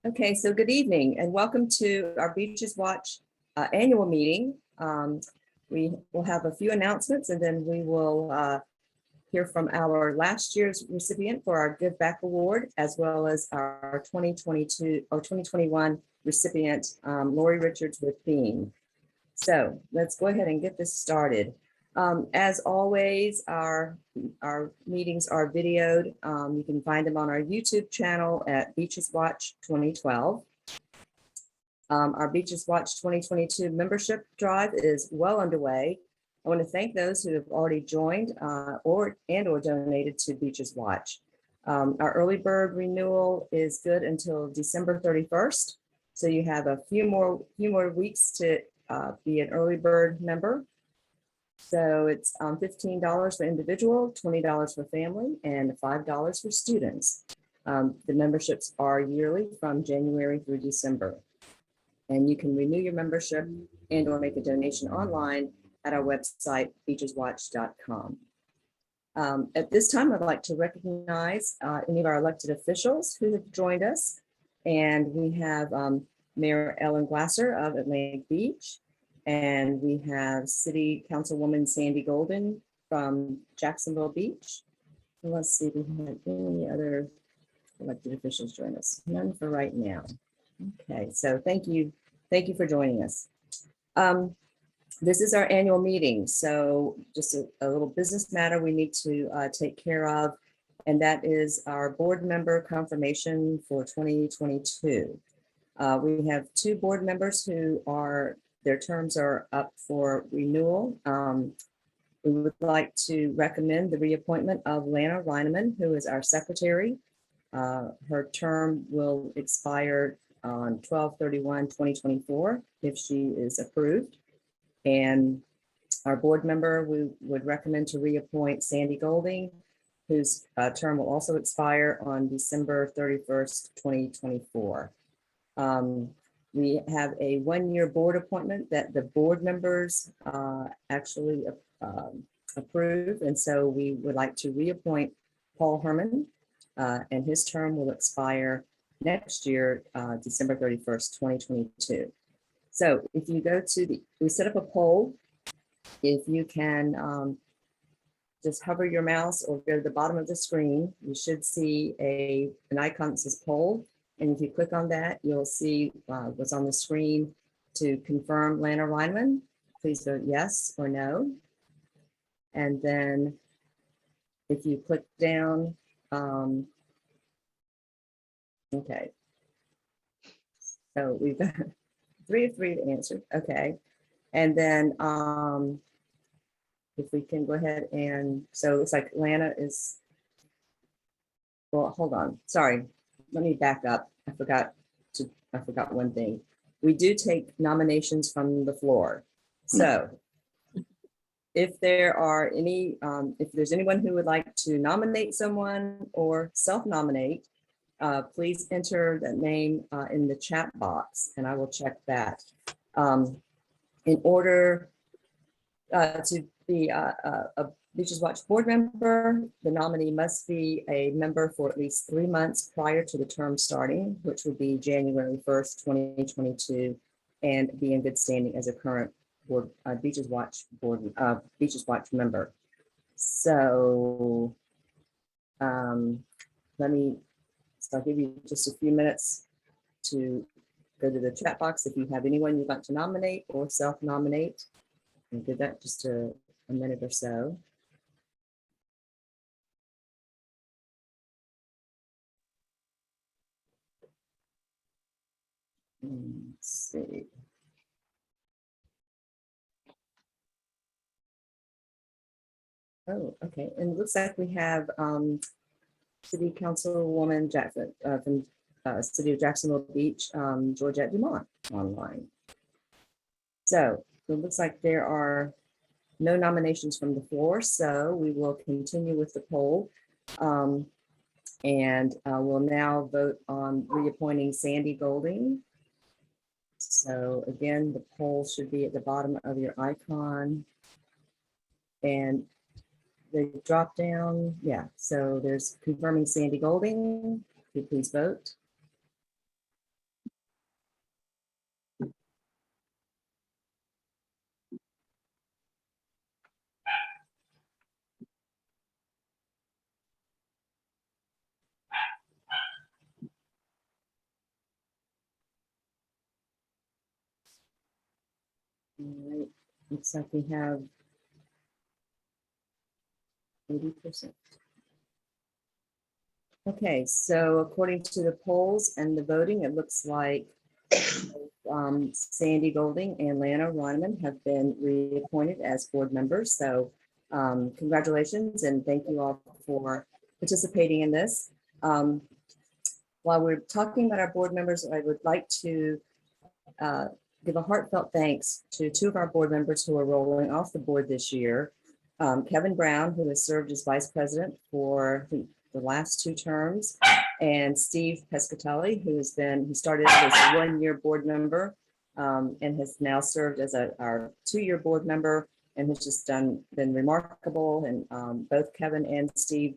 Okay, so good evening and welcome to our Beaches Watch annual meeting. We will have a few announcements and then we will hear from our last year's recipient for our Give Back Award, as well as our 2022 or 2021 recipient, Lori Richards with Beam. So let's go ahead and get this started. As always, our meetings are videoed. You can find them on our YouTube channel at Beaches Watch 2012. Our Beaches Watch 2022 membership drive is well underway. I want to thank those who have already joined or donated to Beaches Watch. Our early bird renewal is good until December 31st. So you have a few more weeks to be an early bird member. So it's $15 for individual, $20 for family, and $5 for students. The memberships are yearly from January through December. And you can renew your membership and or make a donation online at our website, beacheswatch.com. At this time, I'd like to recognize any of our elected officials who have joined us. And we have Mayor Ellen Glasser of Atlantic Beach. And we have City Councilwoman Sandy Golden from Jacksonville Beach. And let's see if we have any other elected officials join us. None for right now. Okay, so thank you for joining us. This is our annual meeting, so just a little business matter we need to take care of, and that is our board member confirmation for 2022. We have two board members who their terms are up for renewal. We would like to recommend the reappointment of Lana Reineman, who is our secretary. Her term will expire on 12/31/2024 if she is approved. And our board member, we would recommend to reappoint Sandy Golding, whose term will also expire on December 31st, 2024. We have a one-year board appointment that the board members actually approve. And so we would like to reappoint Paul Herman, and his term will expire next year, December 31st, 2022. So if you go to we set up a poll. If you can just hover your mouse or go to the bottom of the screen, you should see an icon that says poll. And if you click on that, you'll see what's on the screen to confirm Lana Reineman. Please vote yes or no. And then if you click down, okay. So we've got 3 of 3 to answer. Okay. And then if we can go ahead and, so it's like Lana is, well, hold on. Sorry. Let me back up. I forgot one thing. We do take nominations from the floor. So if there are any, if there's anyone who would like to nominate someone or self-nominate, please enter that name in the chat box and I will check that. In order to be a Beaches Watch board member, the nominee must be a member for at least 3 months prior to the term starting, which would be January 1st, 2022, and be in good standing as a current board, Beaches Watch member. So I'll give you just a few minutes to go to the chat box if you have anyone you'd like to nominate or self-nominate. And give that just a minute or so. Let's see. Oh, okay. And it looks like we have City Councilwoman Jackson from City of Jacksonville Beach, Georgette Dumont online. So it looks like there are no nominations from the floor, so we will continue with the poll. And we'll now vote on reappointing Sandy Golding. So again, the poll should be at the bottom of your icon. And the drop down, yeah, so there's confirming Sandy Golding. Could you please vote? All right, looks like we have 80%. Okay, so according to the polls and the voting, it looks like Sandy Golding and Lana Roniman have been reappointed as board members. So congratulations and thank you all for participating in this. While we're talking about our board members, I would like to give a heartfelt thanks to two of our board members who are rolling off the board this year. Kevin Brown, who has served as vice president for the last 2 terms, and Steve Pescatelli, who started as a 1-year board member and has now served as our 2-year board member and has just been remarkable. And both Kevin and Steve,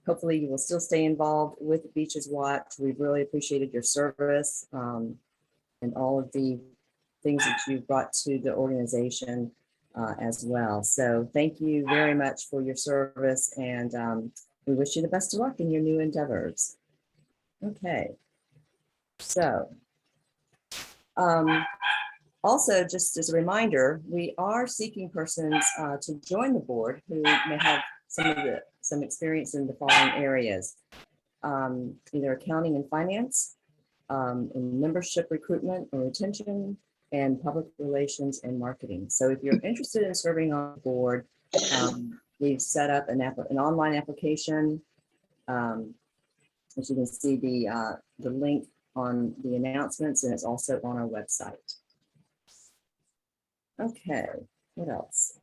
hopefully you will still stay involved with Beaches Watch. We've really appreciated your service and all of the things that you've brought to the organization as well. So thank you very much for your service, and we wish you the best of luck in your new endeavors. Okay, so also just as a reminder, we are seeking persons to join the board who may have some experience in the following areas: either accounting and finance, in membership recruitment or retention, and public relations and marketing. So if you're interested in serving on the board, we've set up an online application. As you can see, the link on the announcements, and it's also on our website. Okay, what else?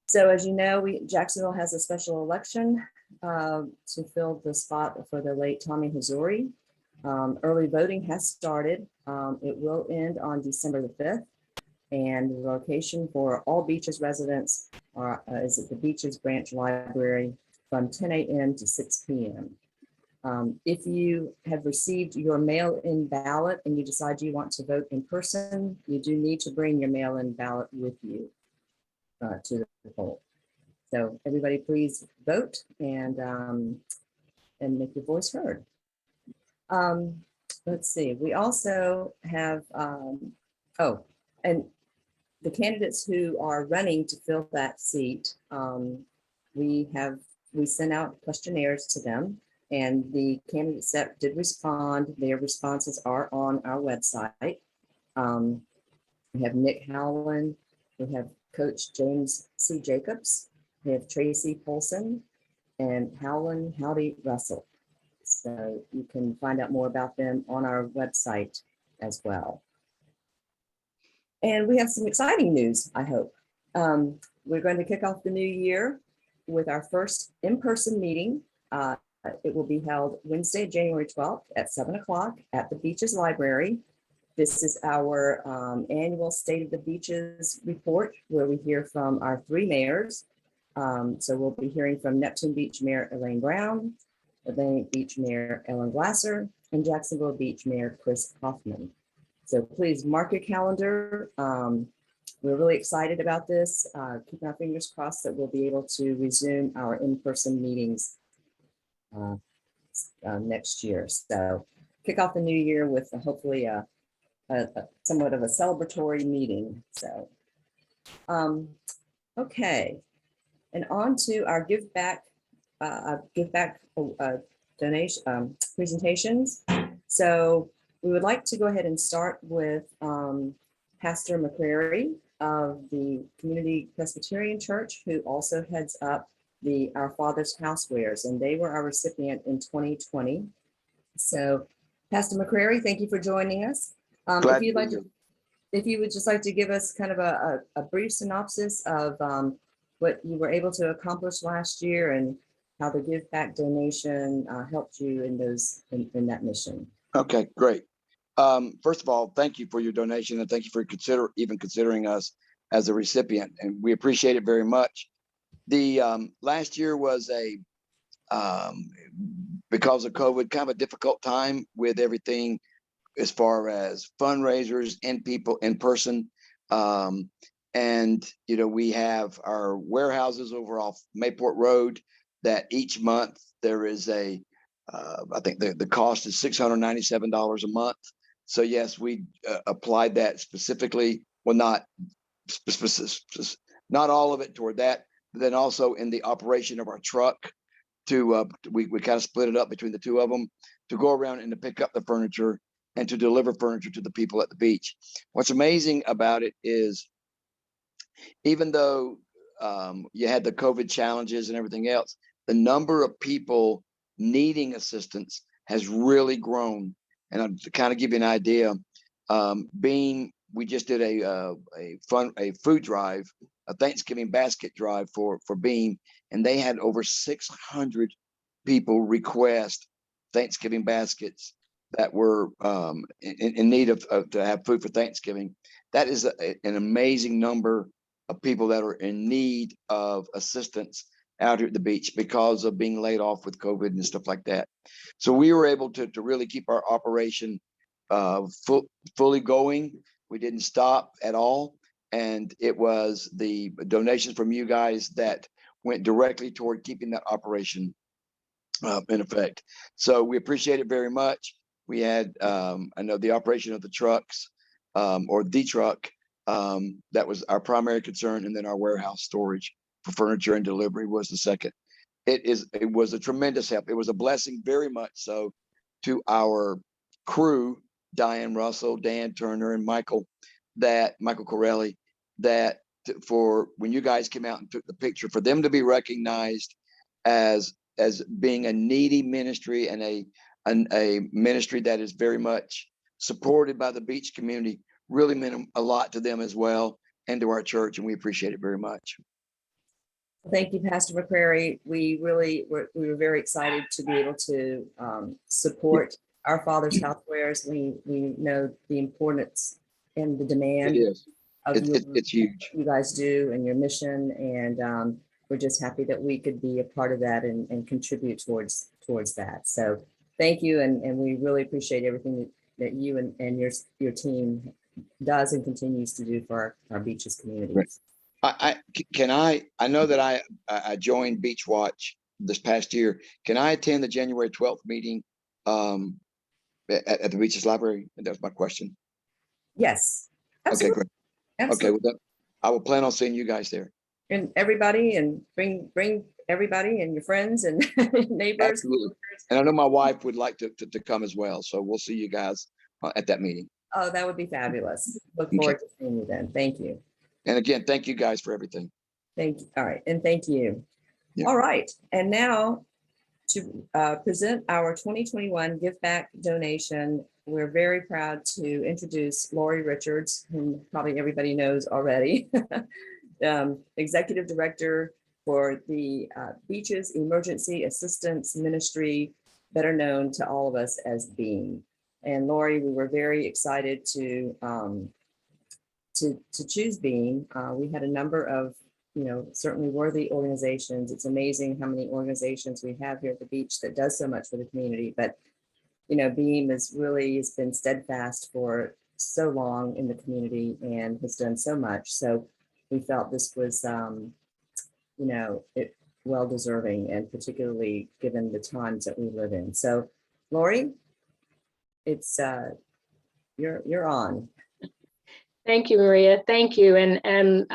So as you know, Jacksonville has a special election to fill the spot for the late Tommy Hazuri. Early voting has started. It will end on December the 5th. And the location for all Beaches residents is at the Beaches Branch Library from 10 a.m. to 6 p.m. If you have received your mail-in ballot and you decide you want to vote in person, you do need to bring your mail-in ballot with you to the poll. So everybody please vote and make your voice heard. Let's see, we also have, and the candidates who are running to fill that seat, we sent out questionnaires to them, and the candidates that did respond, their responses are on our website. We have Nick Howland, we have Coach James C. Jacobs, we have Tracy Polson, and Howland Howdy Russell. So you can find out more about them on our website as well. And we have some exciting news, I hope. We're going to kick off the new year with our first in-person meeting. It will be held Wednesday, January 12th at 7 o'clock at the Beaches Library. This is our annual State of the Beaches report, where we hear from our 3 mayors. So we'll be hearing from Neptune Beach Mayor Elaine Brown, Atlantic Beach Mayor Ellen Glasser, and Jacksonville Beach Mayor Chris Hoffman. So please mark your calendar. We're really excited about this. Keeping our fingers crossed that we'll be able to resume our in-person meetings next year. So kick off the new year with hopefully a somewhat of a celebratory meeting. So, okay, and on to our give back donation presentations. So we would like to go ahead and start with Pastor McCrary of the Community Presbyterian Church, who also heads up Our Father's Housewares, and they were our recipient in 2020. So Pastor McCrary, thank you for joining us. If you would just like to give us kind of a brief synopsis of what you were able to accomplish last year and how the Give Back donation helped you in that mission. Okay, great. First of all, thank you for your donation, and thank you for even considering us as a recipient, and we appreciate it very much. The last year was because of COVID, kind of a difficult time with everything as far as fundraisers and people in person. And we have our warehouses over off Mayport Road that each month there is I think the cost is $697 a month. So yes, we applied that specifically well, not all of it toward that, but then also in the operation of our truck we kind of split it up between the two of them to go around and to pick up the furniture and to deliver furniture to the people at the beach. What's amazing about it is, even though you had the COVID challenges and everything else, the number of people needing assistance has really grown. And to kind of give you an idea, we just did a food drive, a Thanksgiving basket drive for Beam, and they had over 600 people request Thanksgiving baskets that were in need of to have food for Thanksgiving. That is an amazing number of people that are in need of assistance out here at the beach because of being laid off with COVID and stuff like that. So we were able to really keep our operation fully going. We didn't stop at all. And it was the donations from you guys that went directly toward keeping that operation in effect. So we appreciate it very much. We had, I know, the operation of the trucks or the truck, that was our primary concern. And then our warehouse storage for furniture and delivery was the second. It was a tremendous help. It was a blessing, very much so, to our crew, Diane Russell, Dan Turner, and Michael Corelli, that for when you guys came out and took the picture, for them to be recognized as being a needy ministry and a ministry that is very much supported by the beach community really meant a lot to them as well, and to our church, and we appreciate it very much. Thank you, Pastor McCrary. We were very excited to be able to support our Father's Housewares. We know the importance and the demand. It is. Of it's huge. You guys do and your mission, and we're just happy that we could be a part of that and contribute towards that. So thank you, and we really appreciate everything that you and your team does and continues to do for our beaches communities. Right. I know that I joined Beach Watch this past year. Can I attend the January 12th meeting at the Beaches Library? That was my question. Yes. Absolutely. Okay, great. Absolutely. Okay, well, I will plan on seeing you guys there. And everybody, and bring everybody and your friends and neighbors. Absolutely. And I know my wife would like to come as well. So we'll see you guys at that meeting. Oh, that would be fabulous. Look forward to seeing you then. Thank you. And again, thank you guys for everything. Thank you. All right. And thank you. Yeah. All right. And now to present our 2021 Give Back donation, we're very proud to introduce Lori Richards, whom probably everybody knows already, Executive Director for the Beaches Emergency Assistance Ministry, better known to all of us as BEAM. And Lori, we were very excited to choose BEAM. We had a number of, certainly worthy organizations. It's amazing how many organizations we have here at the beach that does so much for the community. But, BEAM has been steadfast for so long in the community and has done so much. So we felt this was, well deserving, and particularly given the times that we live in. So, Lori, it's you're on. Thank you, Maria. Thank you, and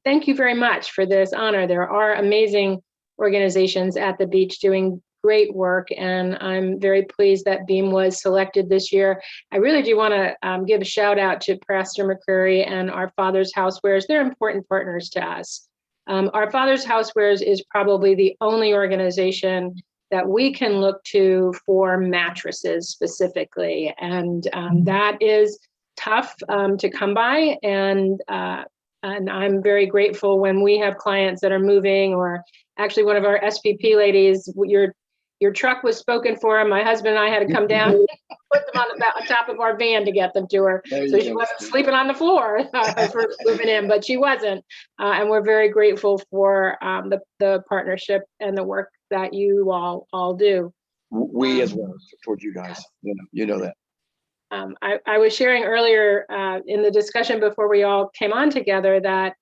thank you very much for this honor. There are amazing organizations at the beach doing great work, and I'm very pleased that BEAM was selected this year. I really do want to give a shout out to Pastor McCrary and our Father's Housewares. They're important partners to us. Our Father's Housewares is probably the only organization that we can look to for mattresses specifically, and that is tough to come by, and I'm very grateful when we have clients that are moving, or actually one of our SPP ladies, your truck was spoken for, and my husband and I had to come down and put them on top of our van to get them to her. So she wasn't sleeping on the floor first moving in, but she wasn't. And we're very grateful for the partnership and the work that you all do. We as well, towards you guys, you know that. I was sharing earlier in the discussion before we all came on together that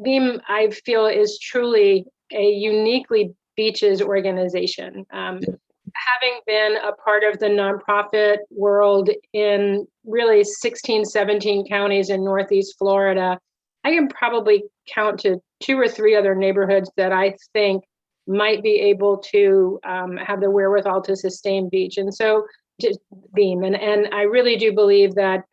BEAM, I feel, is truly a uniquely beaches organization. having been a part of the nonprofit world in really 16, 17 counties in Northeast Florida, I can probably count to 2 or 3 other neighborhoods that I think might be able to have the wherewithal to sustain beach. And so just Beam. And I really do believe that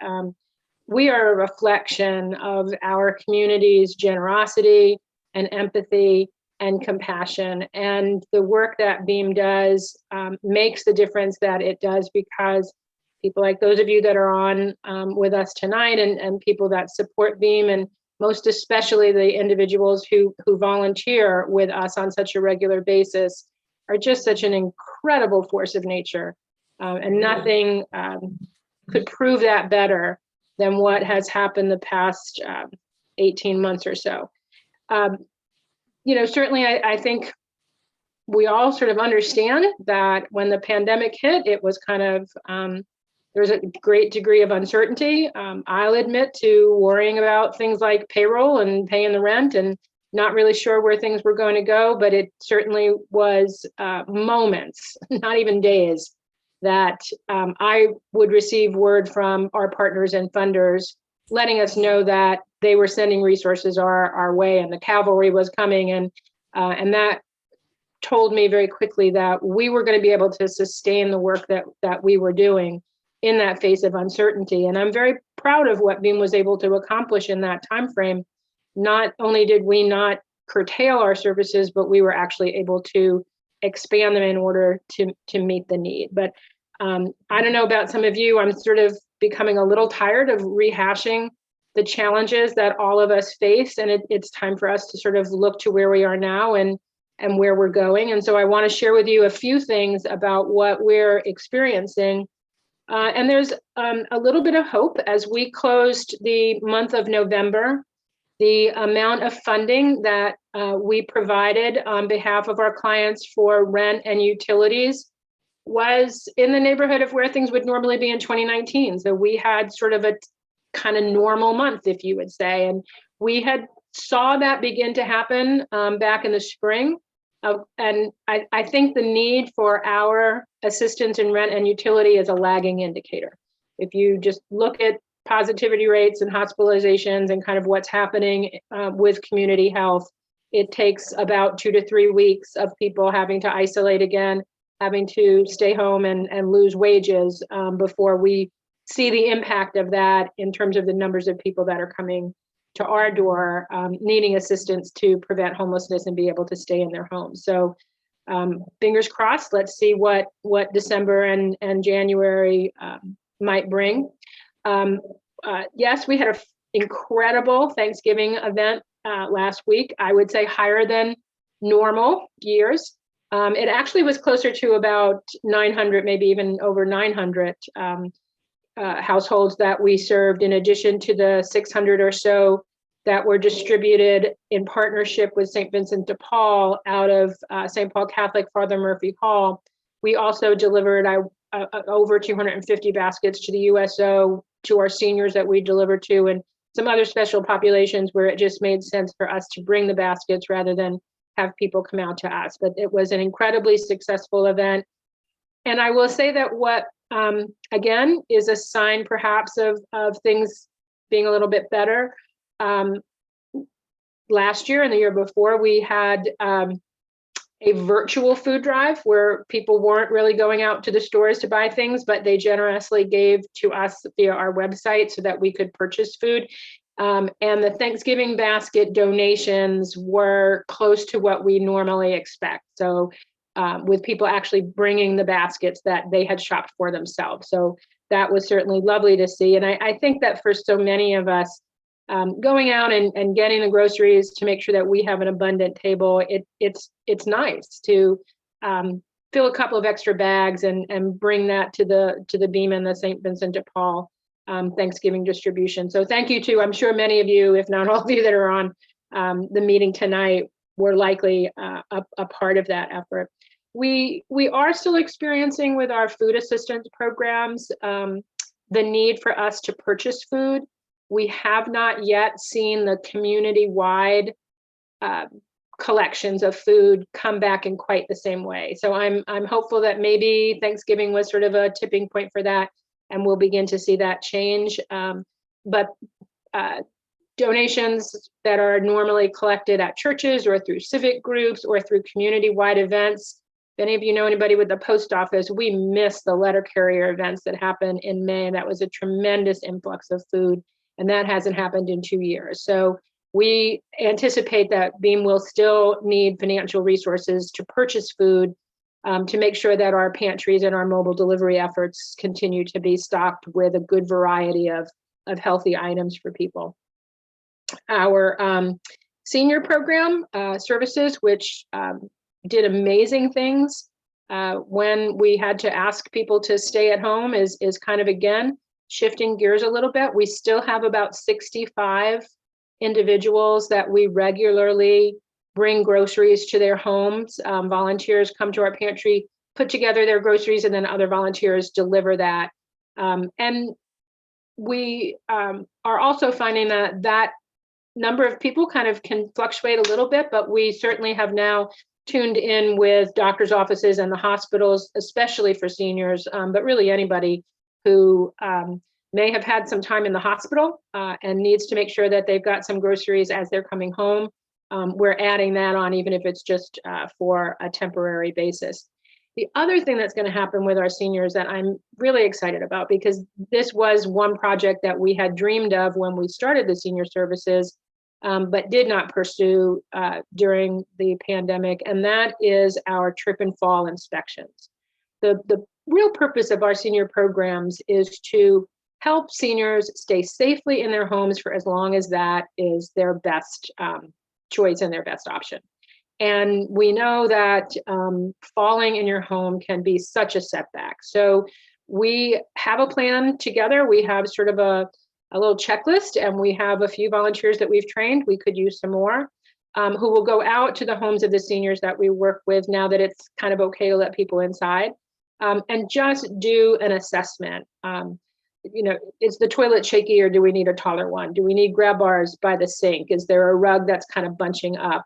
we are a reflection of our community's generosity and empathy and compassion. And the work that Beam does makes the difference that it does, because people like those of you that are on with us tonight, and people that support Beam, and most especially the individuals who volunteer with us on such a regular basis, are just such an incredible force of nature. And nothing could prove that better than what has happened the past 18 months or so. Certainly I think we all sort of understand that when the pandemic hit, it was kind of, there was a great degree of uncertainty. I'll admit to worrying about things like payroll and paying the rent, and not really sure where things were going to go, but it certainly was moments, not even days, that I would receive word from our partners and funders letting us know that they were sending resources our way, and the cavalry was coming, and that told me very quickly that we were going to be able to sustain the work that we were doing in that face of uncertainty. And I'm very proud of what Beam was able to accomplish in that time frame. Not only did we not curtail our services, but we were actually able to expand them in order to meet the need. But I don't know about some of you, I'm sort of becoming a little tired of rehashing the challenges that all of us face, and it's time for us to sort of look to where we are now and where we're going. And so I want to share with you a few things about what we're experiencing. And there's a little bit of hope. As we closed the month of November, the amount of funding that we provided on behalf of our clients for rent and utilities was in the neighborhood of where things would normally be in 2019. So we had sort of a kind of normal month, if you would say. And we had saw that begin to happen back in the spring. And I think the need for our assistance in rent and utility is a lagging indicator. If you just look at positivity rates and hospitalizations and kind of what's happening with community health, it takes about 2 to 3 weeks of people having to isolate again, having to stay home and lose wages before we see the impact of that in terms of the numbers of people that are coming to our door needing assistance to prevent homelessness and be able to stay in their homes. So fingers crossed, let's see what December and January might bring. Yes, we had an incredible Thanksgiving event last week. I would say higher than normal years. It actually was closer to about 900, maybe even over 900 households that we served, in addition to the 600 or so that were distributed in partnership with St. Vincent de Paul out of St. Paul Catholic Father Murphy Hall. We also delivered over 250 baskets to the USO, to our seniors that we delivered to, and some other special populations where it just made sense for us to bring the baskets rather than have people come out to us. But it was an incredibly successful event. And I will say that what, again, is a sign perhaps of things being a little bit better. Last year and the year before, we had a virtual food drive where people weren't really going out to the stores to buy things, but they generously gave to us via our website so that we could purchase food. And the Thanksgiving basket donations were close to what we normally expect. So with people actually bringing the baskets that they had shopped for themselves. So that was certainly lovely to see. And I think that for so many of us, going out and getting the groceries to make sure that we have an abundant table, it's nice to fill a couple of extra bags and bring that to the Beam and the St. Vincent de Paul Thanksgiving distribution. So thank you to, I'm sure many of you, if not all of you that are on the meeting tonight, were likely a part of that effort. We are still experiencing with our food assistance programs the need for us to purchase food. We have not yet seen the community-wide collections of food come back in quite the same way. So I'm hopeful that maybe Thanksgiving was sort of a tipping point for that, and we'll begin to see that change. But donations that are normally collected at churches or through civic groups or through community-wide events. If any of you know anybody with the post office, we miss the letter carrier events that happened in May. That was a tremendous influx of food, and that hasn't happened in 2 years. So we anticipate that Beam will still need financial resources to purchase food, to make sure that our pantries and our mobile delivery efforts continue to be stocked with a good variety of healthy items for people. Our senior program services, which did amazing things when we had to ask people to stay at home, is kind of, again, shifting gears a little bit. We still have about 65 individuals that we regularly bring groceries to their homes. Volunteers come to our pantry, put together their groceries, and then other volunteers deliver that. And we are also finding that number of people kind of can fluctuate a little bit, but we certainly have now tuned in with doctors' offices and the hospitals, especially for seniors, but really anybody who may have had some time in the hospital and needs to make sure that they've got some groceries as they're coming home. We're adding that on, even if it's just for a temporary basis. The other thing that's going to happen with our seniors that I'm really excited about, because this was one project that we had dreamed of when we started the senior services, but did not pursue during the pandemic, and that is our trip and fall inspections. The real purpose of our senior programs is to help seniors stay safely in their homes for as long as that is their best choice and their best option. And we know that falling in your home can be such a setback. So we have a plan together. We have sort of a little checklist, and we have a few volunteers that we've trained. We could use some more, who will go out to the homes of the seniors that we work with now that it's kind of okay to let people inside, and just do an assessment. You know, is the toilet shaky, or do we need a taller one? Do we need grab bars by the sink? Is there a rug that's kind of bunching up?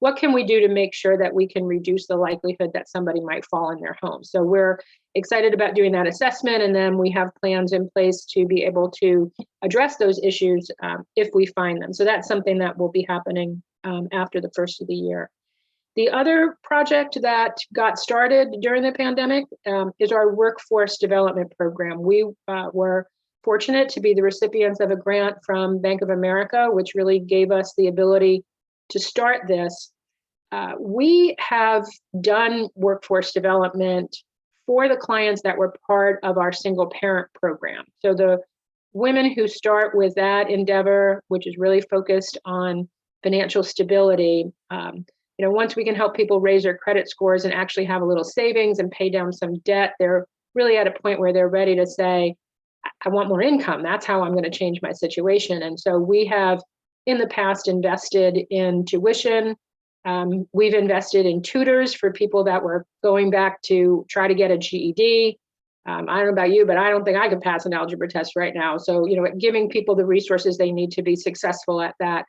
What can we do to make sure that we can reduce the likelihood that somebody might fall in their home? So we're excited about doing that assessment, and then we have plans in place to be able to address those issues if we find them. So that's something that will be happening after the first of the year. The other project that got started during the pandemic is our workforce development program. We were fortunate to be the recipients of a grant from Bank of America, which really gave us the ability to start this. We have done workforce development for the clients that were part of our single parent program. So the women who start with that endeavor, which is really focused on financial stability, you know, once we can help people raise their credit scores and actually have a little savings and pay down some debt, they're really at a point where they're ready to say, I want more income. That's how I'm going to change my situation. And so we have in the past invested in tuition. We've invested in tutors for people that were going back to try to get a GED. I don't know about you, but I don't think I could pass an algebra test right now. So, you know, giving people the resources they need to be successful at that.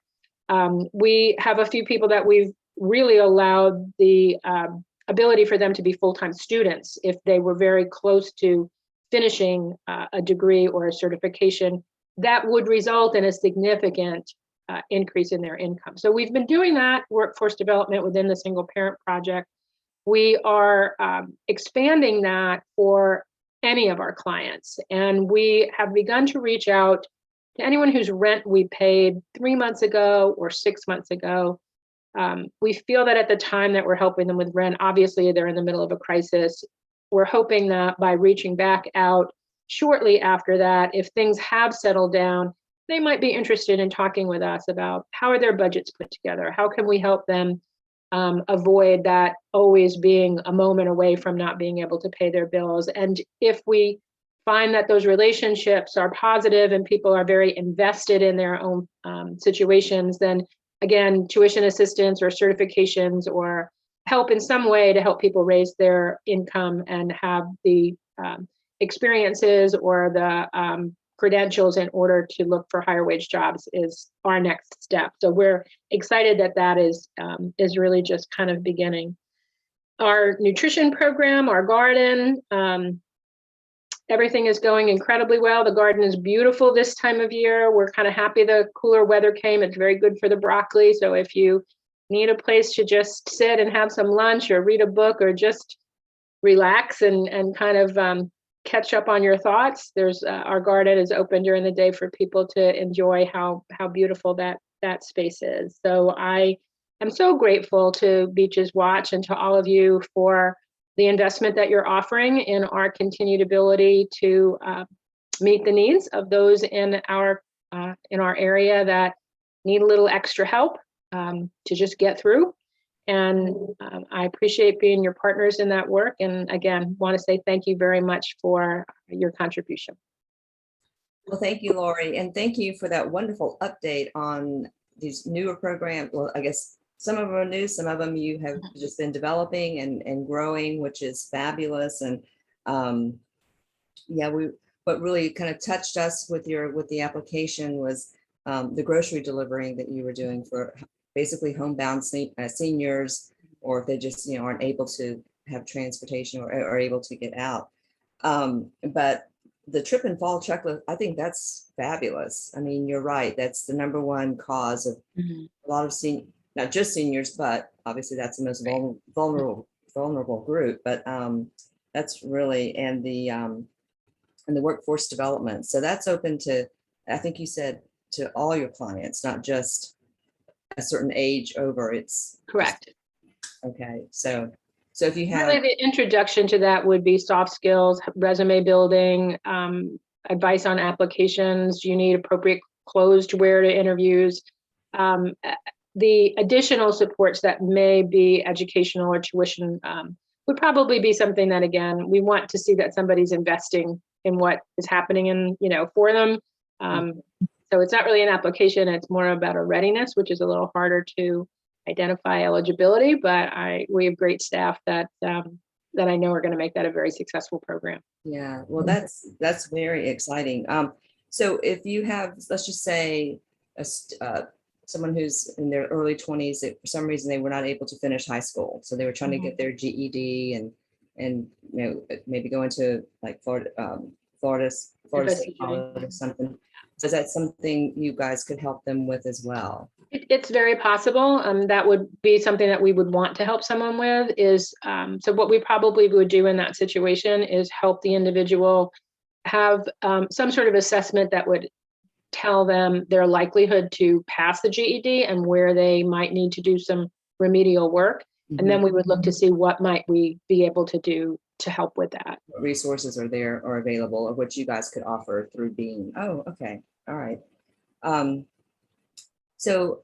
We have a few people that we've really allowed the ability for them to be full-time students if they were very close to finishing a degree or a certification. That would result in a significant increase in their income. So we've been doing that workforce development within the single parent project. We are expanding that for any of our clients. And we have begun to reach out to anyone whose rent we paid 3 months ago or 6 months ago. We feel that at the time that we're helping them with rent, obviously they're in the middle of a crisis. We're hoping that by reaching back out shortly after that, if things have settled down, they might be interested in talking with us about how are their budgets put together? How can we help them avoid that always being a moment away from not being able to pay their bills? And if we find that those relationships are positive and people are very invested in their own situations, then again, tuition assistance or certifications or help in some way to help people raise their income and have the experiences or the credentials in order to look for higher wage jobs is our next step. So we're excited that that is really just kind of beginning. Our nutrition program, our garden, everything is going incredibly well. The garden is beautiful this time of year. We're kind of happy the cooler weather came. It's very good for the broccoli. So if you need a place to just sit and have some lunch or read a book or just relax and kind of catch up on your thoughts, there's our garden is open during the day for people to enjoy how beautiful that space is. So I am so grateful to Beaches Watch and to all of you for the investment that you're offering in our continued ability to meet the needs of those in our area that need a little extra help to just get through. And I appreciate being your partners in that work. And again, want to say thank you very much for your contribution. Well, thank you, Lori, and thank you for that wonderful update on these newer programs. Well, I guess some of them are new, some of them you have just been developing and growing, which is fabulous. And yeah, what really kind of touched us with the application was the grocery delivering that you were doing for basically homebound seniors, or if they just aren't able to have transportation or are able to get out. But the trip and fall checklist, I think that's fabulous. I mean, you're right. That's the number one cause of a lot of not just seniors, but obviously that's the most vulnerable group. But that's really, and the workforce development. So that's open to, I think you said, to all your clients, not just a certain age over. It's correct. Okay, so if you have really, the introduction to that would be soft skills, resume building, advice on applications. Do you need appropriate clothes to wear to interviews? The additional supports that may be educational or tuition would probably be something that, again, we want to see that somebody's investing in what is happening in, for them. So it's not really an application, it's more about a readiness, which is a little harder to identify eligibility, but we have great staff that I know are going to make that a very successful program. Yeah, well, that's very exciting. So if you have, let's just say, someone who's in their early 20s, that for some reason they were not able to finish high school, so they were trying to get their GED and maybe go into like Florida State College or something. Is that something you guys could help them with as well? It's very possible. That would be something that we would want to help someone with is, so what we probably would do in that situation is help the individual have some sort of assessment that would tell them their likelihood to pass the GED and where they might need to do some remedial work. And then we would look to see what might we be able to do to help with that. What resources are there or available, or what you guys could offer through Beam? Oh, okay. All right. So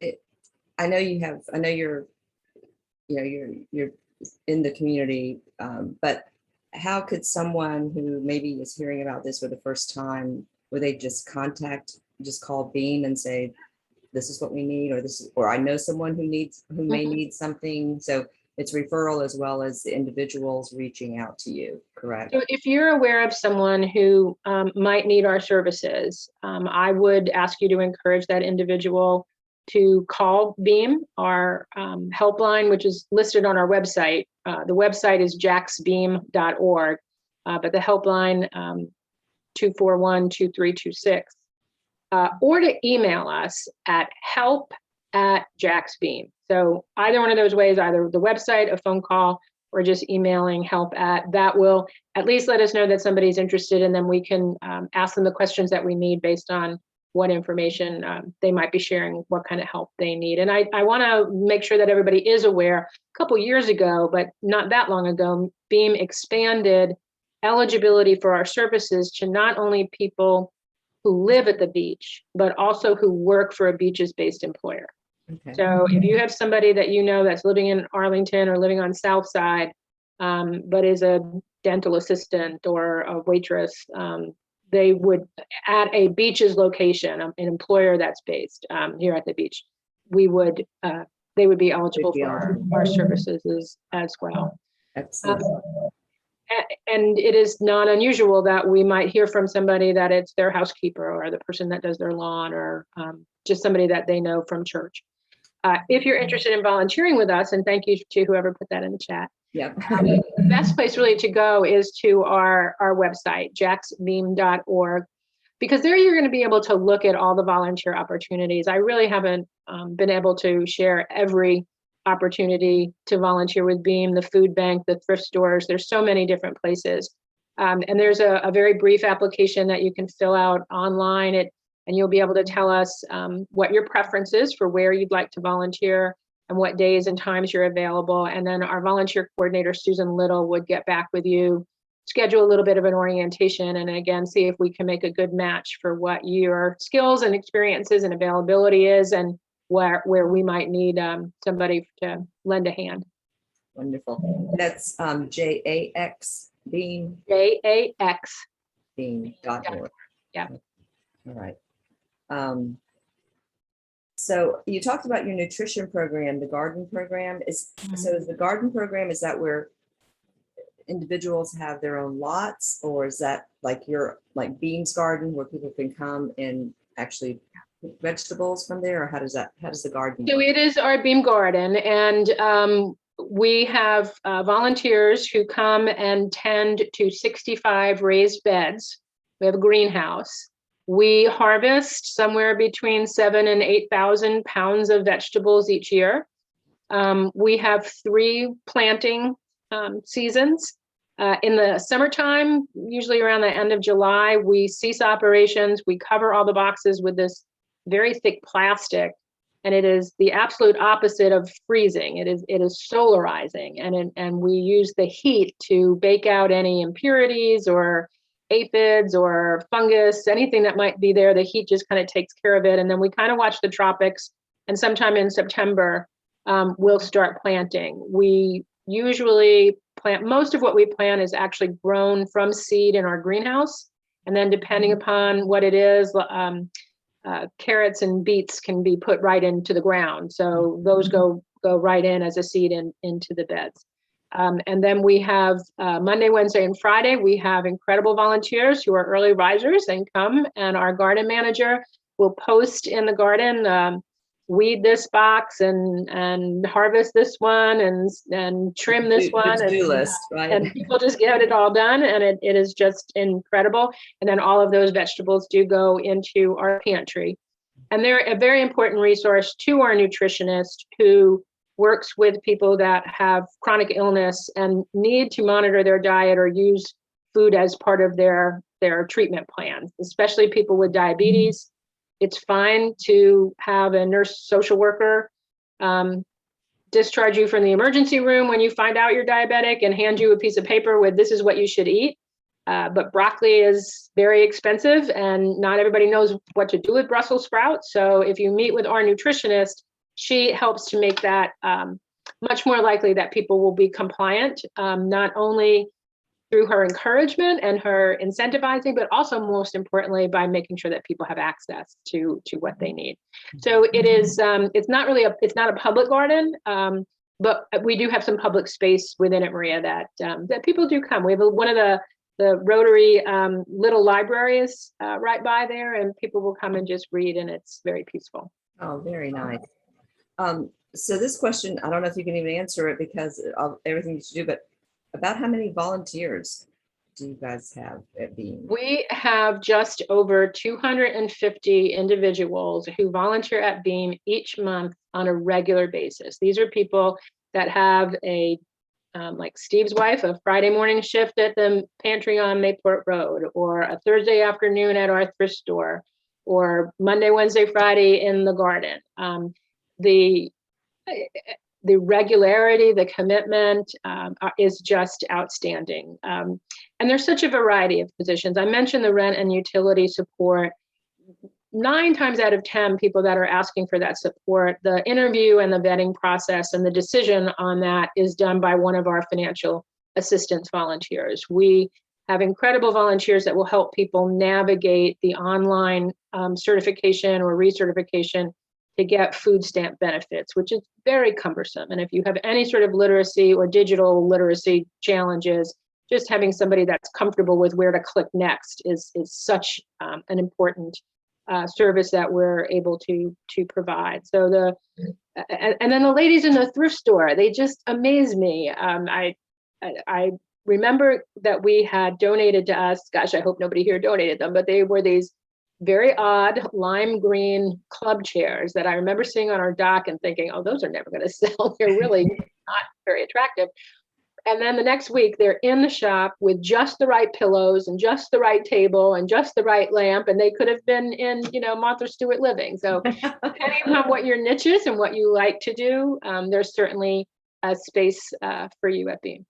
I know you're in the community, but how could someone who maybe is hearing about this for the first time, would they just call Beam and say, this is what we need, or I know someone who may need something? So it's referral as well as the individuals reaching out to you, correct? So if you're aware of someone who might need our services, I would ask you to encourage that individual to call Beam, our helpline, which is listed on our website. The website is jacksbeam.org, but the helpline 241-2326, or to email us at help@jacksbeam. So either one of those ways, either the website, a phone call, or just emailing help@, that will at least let us know that somebody's interested, and then we can ask them the questions that we need based on what information they might be sharing, what kind of help they need. And I want to make sure that everybody is aware, a couple years ago, but not that long ago, Beam expanded eligibility for our services to not only people who live at the beach, but also who work for a beaches-based employer. Okay. So if you have somebody that you know that's living in Arlington or living on South Side, but is a dental assistant or a waitress, they would, at a beaches location, an employer that's based here at the beach, they would be eligible for our services as well. Excellent. And it is not unusual that we might hear from somebody that it's their housekeeper or the person that does their lawn, or just somebody that they know from church. If you're interested in volunteering with us, and thank you to whoever put that in the chat. Yep. The best place really to go is to our website, jacksbeam.org, because there you're going to be able to look at all the volunteer opportunities. I really haven't been able to share every opportunity to volunteer with Beam, the food bank, the thrift stores. There's so many different places. And there's a very brief application that you can fill out online, and you'll be able to tell us what your preference is for where you'd like to volunteer and what days and times you're available. And then our volunteer coordinator, Susan Little, would get back with you, schedule a little bit of an orientation, and again, see if we can make a good match for what your skills and experiences and availability is, and where we might need somebody to lend a hand. Wonderful. That's JAX Beam. JAX. Beam.org. Yeah. All right. So you talked about your nutrition program, the garden program. So is the garden program, is that where individuals have their own lots, or is that like like Beam's garden where people can come and actually pick vegetables from there, or how does the garden So work? it is our Beam garden, and we have volunteers who come and tend to 65 raised beds. We have a greenhouse. We harvest somewhere between 7,000 and 8,000 pounds of vegetables each year. We have 3 planting seasons. In the summertime, usually around the end of July, we cease operations. We cover all the boxes with this very thick plastic, and it is the absolute opposite of freezing. It is solarizing, and we use the heat to bake out any impurities or aphids or fungus, anything that might be there. The heat just kind of takes care of it, and then we kind of watch the tropics, and sometime in September, we'll start planting. We usually plant, most of what we plant is actually grown from seed in our greenhouse, and then depending upon what it is, carrots and beets can be put right into the ground. So those go right in as a seed into the beds. And then we have Monday, Wednesday, and Friday, we have incredible volunteers who are early risers and come, and our garden manager will post in the garden, weed this box and harvest this one and trim this one. To-do list, right? And people just get it all done, and it is just incredible. And then all of those vegetables do go into our pantry. And they're a very important resource to our nutritionist who works with people that have chronic illness and need to monitor their diet or use food as part of their treatment plan, especially people with diabetes. It's fine to have a nurse social worker discharge you from the emergency room when you find out you're diabetic and hand you a piece of paper with this is what you should eat. But broccoli is very expensive, and not everybody knows what to do with Brussels sprouts. So if you meet with our nutritionist, she helps to make that much more likely that people will be compliant, not only through her encouragement and her incentivizing, but also most importantly by making sure that people have access to what they need. So it is, it's not a public garden, but we do have some public space within it, Maria, that people do come. We have one of the Rotary little libraries right by there, and people will come and just read, and it's very peaceful. Oh, very nice. So this question, I don't know if you can even answer it because of everything that you do, but about how many volunteers do you guys have at Beam? We have just over 250 individuals who volunteer at Beam each month on a regular basis. These are people that have like Steve's wife, a Friday morning shift at the pantry on Mayport Road, or a Thursday afternoon at our thrift store, or Monday, Wednesday, Friday in the garden. The regularity, the commitment is just outstanding. And there's such a variety of positions. I mentioned the rent and utility support. 9 times out of 10 people that are asking for that support, the interview and the vetting process and the decision on that is done by one of our financial assistance volunteers. We have incredible volunteers that will help people navigate the online certification or recertification to get food stamp benefits, which is very cumbersome. And if you have any sort of literacy or digital literacy challenges, just having somebody that's comfortable with where to click next is such an important service that we're able to provide. So and then the ladies in the thrift store, they just amaze me. I remember that we had donated to us, gosh, I hope nobody here donated them, but they were these very odd lime green club chairs that I remember seeing on our dock and thinking, oh, those are never going to sell. They're really not very attractive. And then the next week they're in the shop with just the right pillows and just the right table and just the right lamp. And they could have been in, Martha Stewart Living. So depending on what your niche is and what you like to do, there's certainly a space for you at Beam.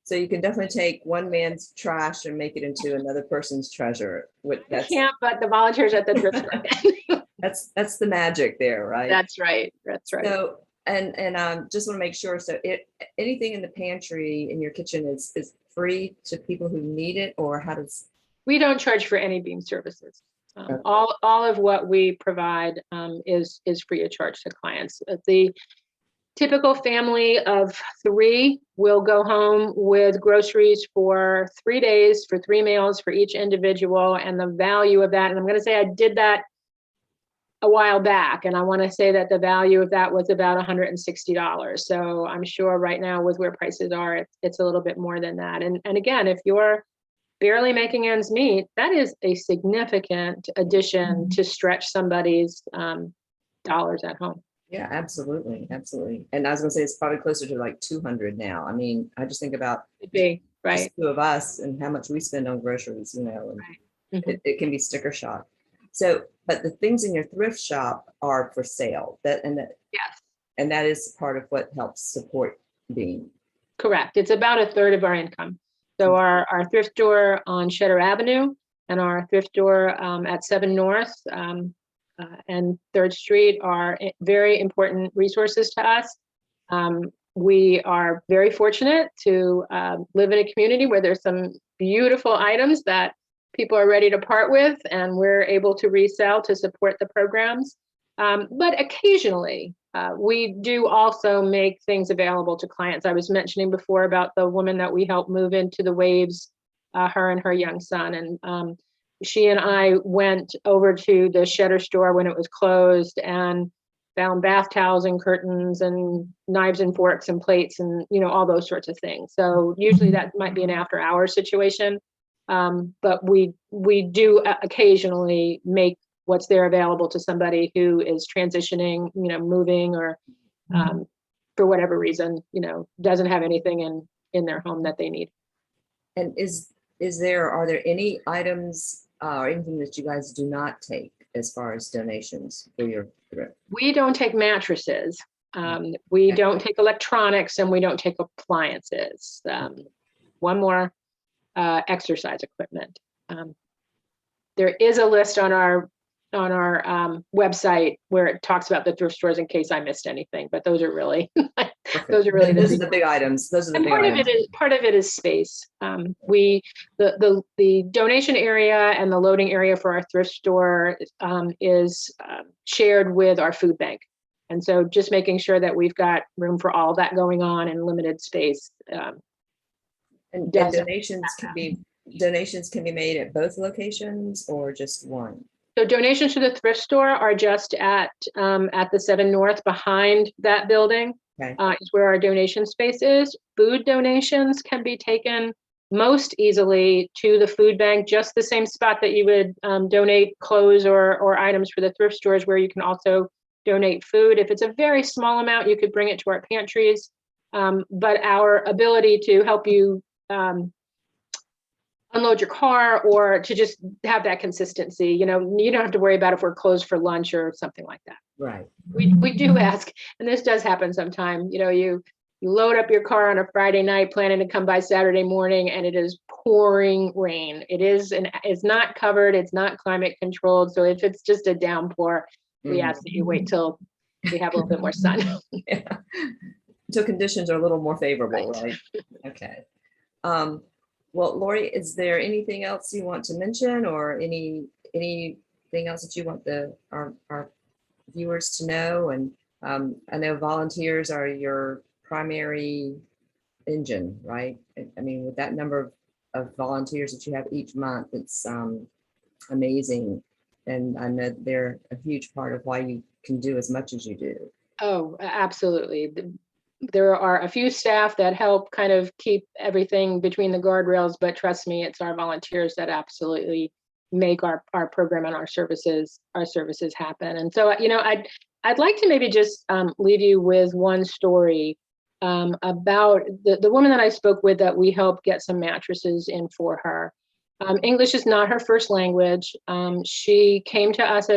So you can definitely take one man's trash and make it into another person's treasure. You can't, but the volunteers at the thrift store can. That's the magic there, right? That's right. That's right. So and just want to make sure. So anything in the pantry in your kitchen is free to people who need it, or how does? We don't charge for any Beam services. Okay. All of what we provide is free of charge to clients. The typical family of 3 will go home with groceries for 3 days, for 3 meals for each individual, and the value of that. And I'm going to say I did that a while back, and I want to say that the value of that was about $160. So I'm sure right now with where prices are, it's a little bit more than that. And again, if you're barely making ends meet, that is a significant addition to stretch somebody's dollars at home. Yeah, absolutely. Absolutely. And I was going to say, it's probably closer to like 200 now. I mean, I just think about Right. just 2 of us and how much we spend on groceries, and Right. it can be sticker shock. So, but the things in your thrift shop are for sale. Yes. And that is part of what helps support Beam. Correct. It's about 1/3 of our income. So our thrift store on Cheddar Avenue and our thrift store at 7 North and 3rd Street are very important resources to us. We are very fortunate to live in a community where there's some beautiful items that people are ready to part with, and we're able to resell to support the programs. But occasionally, we do also make things available to clients. I was mentioning before about the woman that we helped move into the Waves, her and her young son. And she and I went over to the Cheddar store when it was closed and found bath towels and curtains and knives and forks and plates and, all those sorts of things. So usually that might be an after hours situation. But we do occasionally make what's there available to somebody who is transitioning, moving, or for whatever reason, doesn't have anything in their home that they need. And are there any items or anything that you guys do not take as far as donations for your thrift? We don't take mattresses. We don't take electronics, and we don't take appliances. One more, exercise equipment. There is a list on our website where it talks about the thrift stores in case I missed anything, but those are really those are the big items. Those are the big items. Part of it is space. The donation area and the loading area for our thrift store is shared with our food bank, and so just making sure that we've got room for all that going on in limited space. And donations can be made at both locations or just one? So donations to the thrift store are just at the 7 North behind that building. Okay. Is where our donation space is. Food donations can be taken most easily to the food bank, just the same spot that you would donate clothes or items for the thrift stores, where you can also donate food. If it's a very small amount, you could bring it to our pantries. But our ability to help you unload your car, or to just have that consistency, you don't have to worry about if we're closed for lunch or something like that. Right. We do ask, and this does happen sometime, you load up your car on a Friday night planning to come by Saturday morning, and it is pouring rain. It's not covered, it's not climate controlled. So if it's just a downpour, we ask that you wait till we have a little bit more sun. Yeah. Until conditions are a little more favorable, right? Okay. Well, Lori, is there anything else you want to mention, or anything else that you want our viewers to know? And I know volunteers are your primary engine, right? I mean, with that number of volunteers that you have each month, it's amazing. And I know they're a huge part of why you can do as much as you do. Oh, absolutely. There are a few staff that help kind of keep everything between the guardrails, but trust me, it's our volunteers that absolutely make our program and our services happen. And so, you know, I'd like to maybe just leave you with one story about the woman that I spoke with that we helped get some mattresses in for her. English is not her first language. She came to us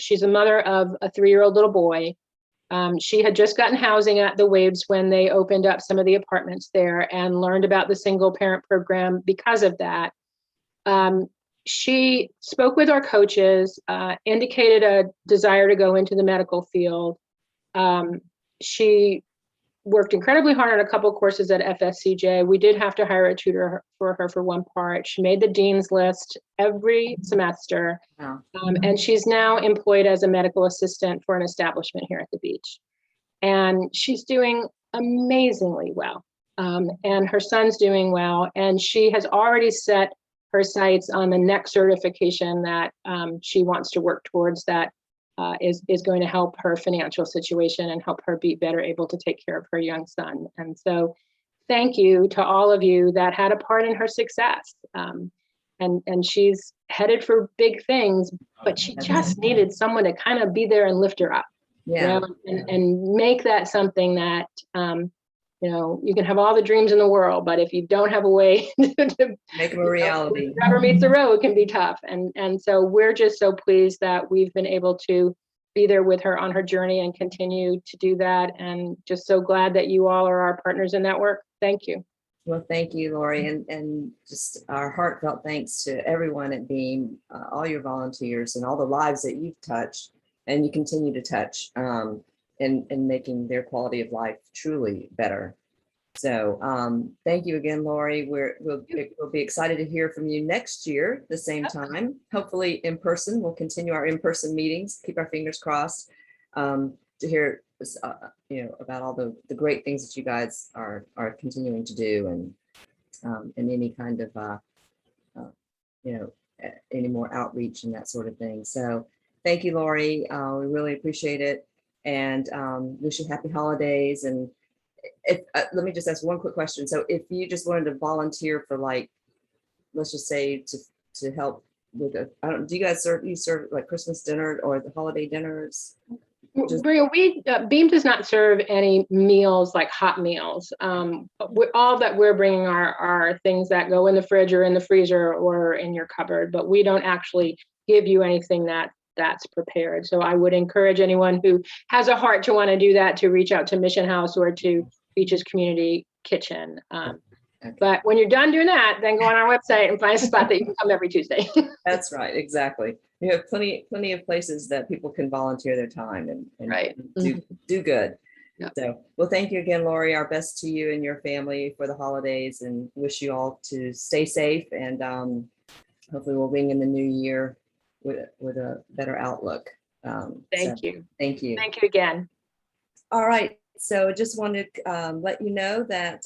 she's a mother of a 3-year-old little boy. She had just gotten housing at the Waves when they opened up some of the apartments there and learned about the single parent program because of that. She spoke with our coaches, indicated a desire to go into the medical field. She worked incredibly hard on a couple of courses at FSCJ. We did have to hire a tutor for her for one part. She made the dean's list every semester. Wow. And she's now employed as a medical assistant for an establishment here at the beach. And she's doing amazingly well. And her son's doing well. And she has already set her sights on the next certification that she wants to work towards that is going to help her financial situation and help her be better able to take care of her young son. And so thank you to all of you that had a part in her success. And she's headed for big things, but she just needed someone to kind of be there and lift her up. Yeah. You know, and make that something that, you know, you can have all the dreams in the world, but if you don't have a way to Make them a reality. Rubber meets the road can be tough. And so we're just so pleased that we've been able to be there with her on her journey and continue to do that. And just so glad that you all are our partners in that work. Thank you. Well, thank you, Lori, and just our heartfelt thanks to everyone at Beam, all your volunteers and all the lives that you've touched and you continue to touch in making their quality of life truly better. So thank you again, Lori. We'll be excited to hear from you next year, the same time, hopefully in person. We'll continue our in-person meetings, keep our fingers crossed to hear you know, about all the great things that you guys are continuing to do, and any kind of you know, any more outreach and that sort of thing. So thank you, Lori. We really appreciate it, and wish you happy holidays. And let me just ask one quick question. So if you just wanted to volunteer for, like, let's just say to help with do you guys serve like Christmas dinner or the holiday dinners? Maria, Beam does not serve any meals like hot meals. All that we're bringing are things that go in the fridge or in the freezer or in your cupboard, but we don't actually give you anything that's prepared. So I would encourage anyone who has a heart to want to do that to reach out to Mission House or to Beaches Community Kitchen. Okay. But when you're done doing that, then go on our website and find a spot that you can come every Tuesday. That's right, exactly. You have plenty of places that people can volunteer their time and Right. do good. Yep. So, well, thank you again, Lori. Our best to you and your family for the holidays, and wish you all to stay safe, and hopefully we'll ring in the new year with a better outlook. Thank you. Thank you. Thank you again. All right. So just wanted to let you know that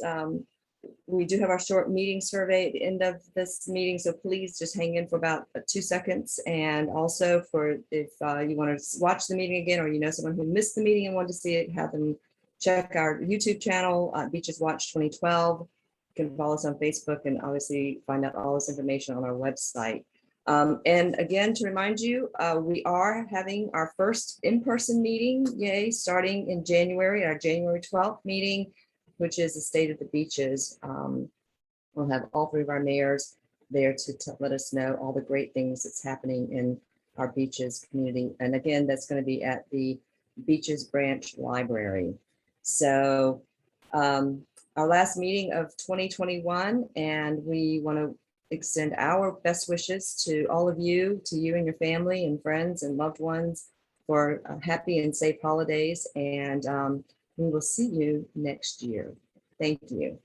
we do have our short meeting survey at the end of this meeting. So please just hang in for about 2 seconds. And also for if you want to watch the meeting again, or you know someone who missed the meeting and wanted to see it, have them check our YouTube channel, Beaches Watch 2012. You can follow us on Facebook and obviously find out all this information on our website. And again, to remind you, we are having our first in-person meeting, yay, starting in January, our January 12th meeting, which is the State of the Beaches. We'll have all 3 of our mayors there to let us know all the great things that's happening in our beaches community. And again, that's going to be at the Beaches Branch Library. So our last meeting of 2021, and we want to extend our best wishes to all of you, to you and your family and friends and loved ones, for happy and safe holidays. And we will see you next year. Thank you.